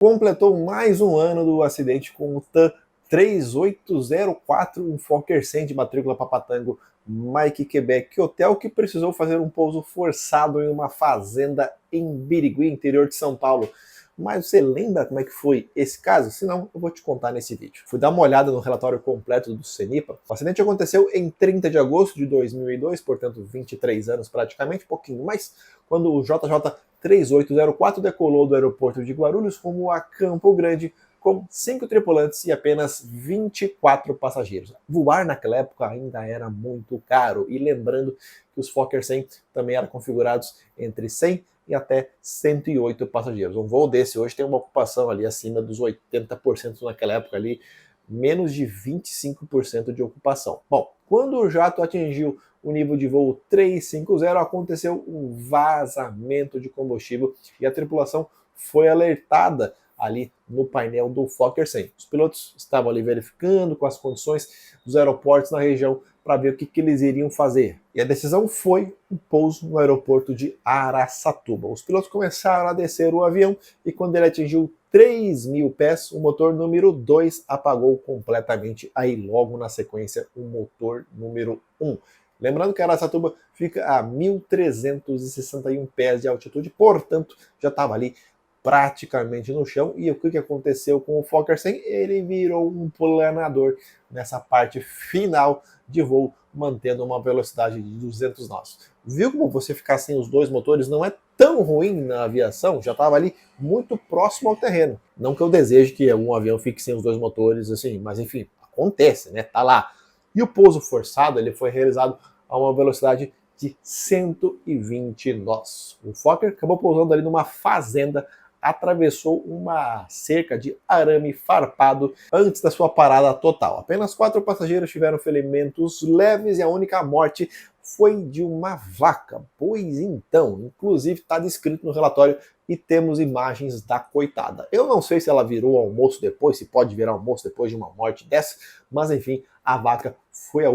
Completou mais um ano do acidente com o TAM 3804, um Fokker 100 de matrícula Papatango, Mike Quebec Hotel, que precisou fazer um pouso forçado em uma fazenda em Birigui, interior de São Paulo. Mas você lembra como é que foi esse caso? Se não, eu vou te contar nesse vídeo. Fui dar uma olhada no relatório completo do CENIPA. O acidente aconteceu em 30 de agosto de 2002, portanto 23 anos praticamente, um pouquinho mais, quando o JJ 3804 decolou do aeroporto de Guarulhos rumo a Campo Grande com 5 tripulantes e apenas 24 passageiros. Voar naquela época ainda era muito caro, e lembrando que os Fokker 100 também eram configurados entre 100 e até 108 passageiros. Um voo desse hoje tem uma ocupação ali acima dos 80%, naquela época ali, menos de 25% de ocupação. Bom, quando o jato atingiu o nível de voo 350, aconteceu um vazamento de combustível e a tripulação foi alertada ali no painel do Fokker 100. Os pilotos estavam ali verificando com as condições dos aeroportos na região para ver o que eles iriam fazer. E a decisão foi o pouso no aeroporto de Araçatuba. Os pilotos começaram a descer o avião e quando ele atingiu 3.000 pés, o motor número 2 apagou completamente. Aí logo na sequência o motor número 1. Lembrando que Araçatuba fica a 1.361 pés de altitude, portanto já estava ali praticamente no chão. E o que aconteceu com o Fokker 100? Ele virou um planador nessa parte final de voo, mantendo uma velocidade de 200 nós. Viu como você ficar sem os dois motores não é tão ruim na aviação? Já estava ali muito próximo ao terreno. Não que eu deseje que algum avião fique sem os dois motores, assim, mas enfim, acontece, né? Tá lá. E o pouso forçado ele foi realizado a uma velocidade de 120 nós. O Fokker acabou pousando ali numa fazenda, atravessou uma cerca de arame farpado antes da sua parada total. Apenas 4 passageiros tiveram ferimentos leves e a única morte foi de uma vaca. Pois então, inclusive está descrito no relatório e temos imagens da coitada. Eu não sei se ela virou almoço depois, se pode virar almoço depois de uma morte dessa, mas enfim, a vaca foi a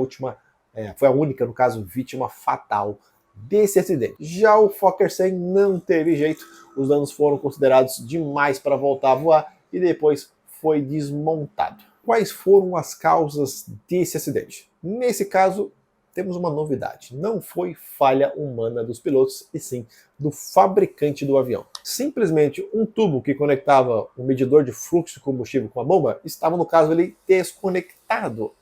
única, no caso, vítima fatal desse acidente. Já o Fokker 100 não teve jeito, os danos foram considerados demais para voltar a voar e depois foi desmontado. Quais foram as causas desse acidente? Nesse caso, temos uma novidade. Não foi falha humana dos pilotos, e sim do fabricante do avião. Simplesmente um tubo que conectava o medidor de fluxo de combustível com a bomba estava, no caso, ele desconectado,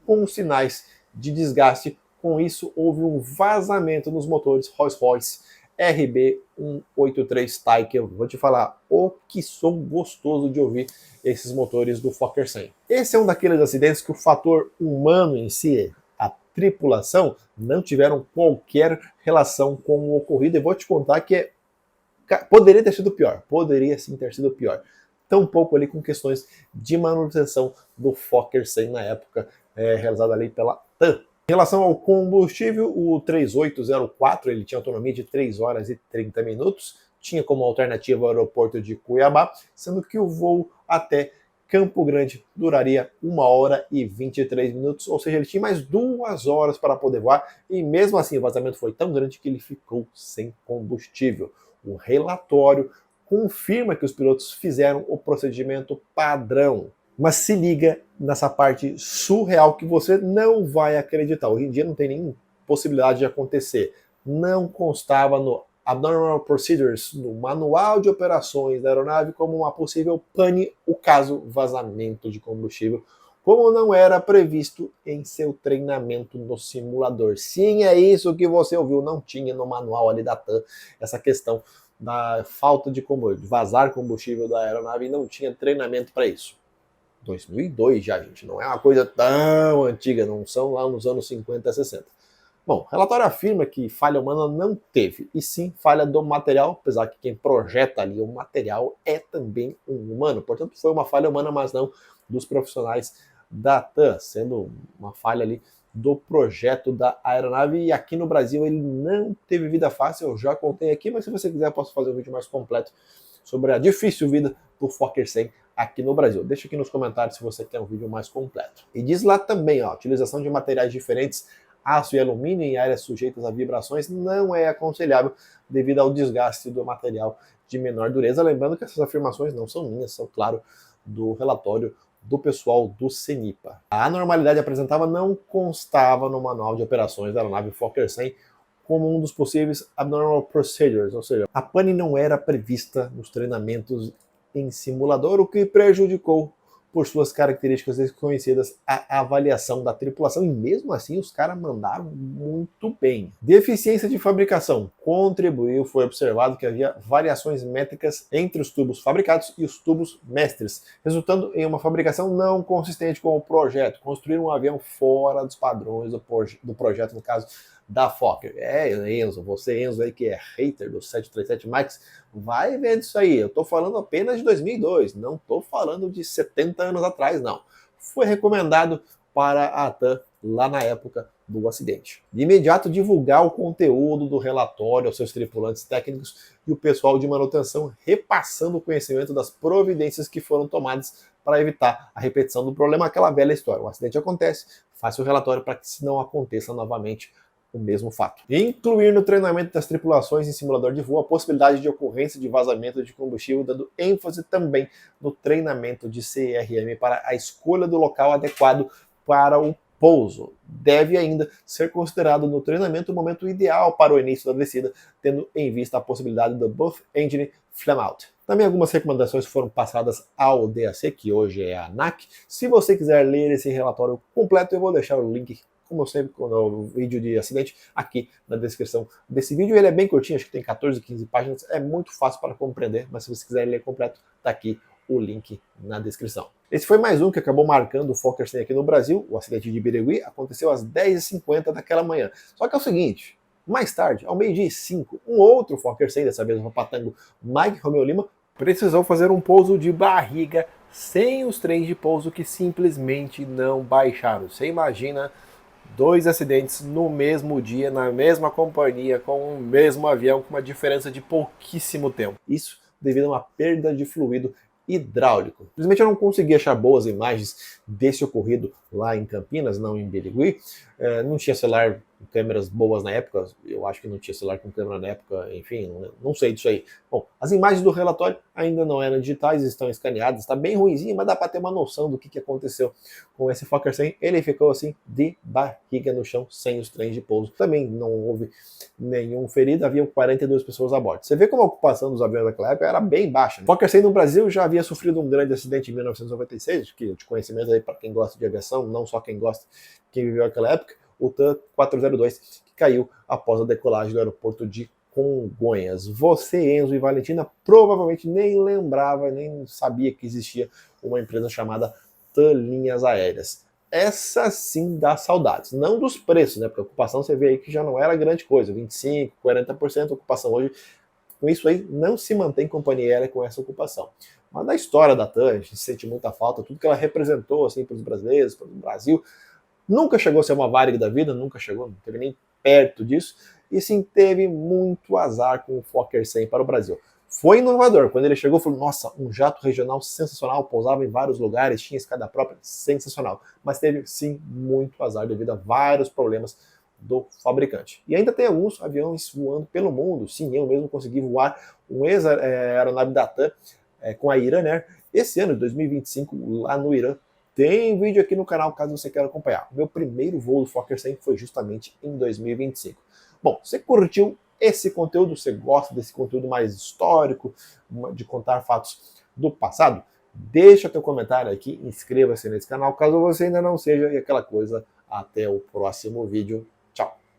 com sinais de desgaste. Com isso, houve um vazamento nos motores Rolls-Royce RB183 Tiger. Vou te falar, o que som gostoso de ouvir esses motores do Fokker 100. Esse é um daqueles acidentes que o fator humano em si, a tripulação, não tiveram qualquer relação com o ocorrido. E vou te contar que poderia ter sido pior, poderia sim ter sido pior. Tampouco ali com questões de manutenção do Fokker 100 na época, realizada ali pela TAM. Em relação ao combustível, o 3804 ele tinha autonomia de 3 horas e 30 minutos, tinha como alternativa o aeroporto de Cuiabá, sendo que o voo até Campo Grande duraria 1 hora e 23 minutos, ou seja, ele tinha mais 2 horas para poder voar, e mesmo assim o vazamento foi tão grande que ele ficou sem combustível. O relatório confirma que os pilotos fizeram o procedimento padrão. Mas se liga nessa parte surreal que você não vai acreditar. Hoje em dia não tem nenhuma possibilidade de acontecer. Não constava no Abnormal Procedures, no manual de operações da aeronave, como uma possível pane o caso vazamento de combustível, como não era previsto em seu treinamento no simulador. Sim, é isso que você ouviu, não tinha no manual ali da TAM essa questão da falta de combustível, de vazar combustível da aeronave, e não tinha treinamento para isso. 2002 já, gente, não é uma coisa tão antiga, não são lá nos anos 50, 60. Bom, o relatório afirma que falha humana não teve, e sim falha do material, apesar que quem projeta ali o material é também um humano. Portanto, foi uma falha humana, mas não dos profissionais da TAM, sendo uma falha ali do projeto da aeronave. E aqui no Brasil ele não teve vida fácil, eu já contei aqui, mas se você quiser eu posso fazer um vídeo mais completo sobre a difícil vida do Fokker 100 aqui no Brasil. Deixa aqui nos comentários se você quer um vídeo mais completo. E diz lá também, a utilização de materiais diferentes, aço e alumínio em áreas sujeitas a vibrações não é aconselhável devido ao desgaste do material de menor dureza. Lembrando que essas afirmações não são minhas, são, claro, do relatório do pessoal do CENIPA. A anormalidade apresentada não constava no manual de operações da aeronave Fokker 100 como um dos possíveis abnormal procedures, ou seja, a pane não era prevista nos treinamentos em simulador, o que prejudicou por suas características desconhecidas a avaliação da tripulação, e mesmo assim os caras mandaram muito bem. Deficiência de fabricação contribuiu, foi observado que havia variações métricas entre os tubos fabricados e os tubos mestres, resultando em uma fabricação não consistente com o projeto, construir um avião fora dos padrões do projeto, no caso da Fokker. Enzo, você Enzo aí que é hater do 737 MAX, vai vendo isso aí. Eu tô falando apenas de 2002, não tô falando de 70 anos atrás, não. Foi recomendado para a TAM lá na época do acidente. De imediato divulgar o conteúdo do relatório aos seus tripulantes técnicos e o pessoal de manutenção, repassando o conhecimento das providências que foram tomadas para evitar a repetição do problema. Aquela velha história: um acidente acontece, faça o relatório para que não aconteça novamente o mesmo fato. Incluir no treinamento das tripulações em simulador de voo a possibilidade de ocorrência de vazamento de combustível, dando ênfase também no treinamento de CRM para a escolha do local adequado para o pouso. Deve ainda ser considerado no treinamento o momento ideal para o início da descida, tendo em vista a possibilidade do Both Engine Flame Out. Também algumas recomendações foram passadas ao DAC, que hoje é a ANAC. Se você quiser ler esse relatório completo, eu vou deixar o link, como sempre, no vídeo de acidente, aqui na descrição desse vídeo. Ele é bem curtinho, acho que tem 14, 15 páginas, é muito fácil para compreender, mas se você quiser ler completo, tá aqui o link na descrição. Esse foi mais um que acabou marcando o Fokker 100 aqui no Brasil. O acidente de Birigui aconteceu às 10h50 daquela manhã. Só que é o seguinte, mais tarde, ao 12h05, um outro Fokker 100, dessa vez o Papatango Mike Romeo Lima, precisou fazer um pouso de barriga sem os trens de pouso que simplesmente não baixaram. Você imagina 2 acidentes no mesmo dia, na mesma companhia, com o mesmo avião, com uma diferença de pouquíssimo tempo. Isso devido a uma perda de fluido hidráulico. Simplesmente eu não consegui achar boas imagens desse ocorrido lá em Campinas, não em Birigui. Não tinha celular com câmeras boas na época, eu acho que não tinha celular com câmera na época, enfim, não sei disso aí. Bom, as imagens do relatório ainda não eram digitais, estão escaneadas, está bem ruimzinho, mas dá para ter uma noção do que aconteceu com esse Fokker 100. Ele ficou assim, de barriga no chão, sem os trens de pouso. Também não houve nenhum ferido, haviam 42 pessoas a bordo. Você vê como a ocupação dos aviões naquela época era bem baixa. O Fokker 100 no Brasil já havia sofrido um grande acidente em 1996, que de conhecimento aí para quem gosta de aviação, não só quem gosta, quem viveu aquela época, o TAM 402, que caiu após a decolagem do aeroporto de Congonhas. Você, Enzo e Valentina, provavelmente nem lembrava, nem sabia que existia uma empresa chamada TAM Linhas Aéreas. Essa sim dá saudades. Não dos preços, né? Porque a ocupação você vê aí que já não era grande coisa, 25%, 40% de ocupação hoje. Com isso aí, não se mantém companhia aérea com essa ocupação. Mas da história da TAM, a gente sente muita falta, tudo que ela representou assim, para os brasileiros, para o Brasil. Nunca chegou a ser uma Varig da vida, nunca chegou, não teve nem perto disso, e sim teve muito azar com o Fokker 100 para o Brasil. Foi inovador, quando ele chegou, falou, nossa, um jato regional sensacional, pousava em vários lugares, tinha escada própria, sensacional. Mas teve sim muito azar devido a vários problemas do fabricante. E ainda tem alguns aviões voando pelo mundo, sim, eu mesmo consegui voar um ex-aeronave da TAM com a Iran Air, esse ano de 2025, lá no Irã. Tem vídeo aqui no canal caso você queira acompanhar. Meu primeiro voo do Fokker 100 foi justamente em 2025. Bom, você curtiu esse conteúdo? Você gosta desse conteúdo mais histórico, de contar fatos do passado? Deixa teu comentário aqui, inscreva-se nesse canal caso você ainda não seja, e aquela coisa, até o próximo vídeo.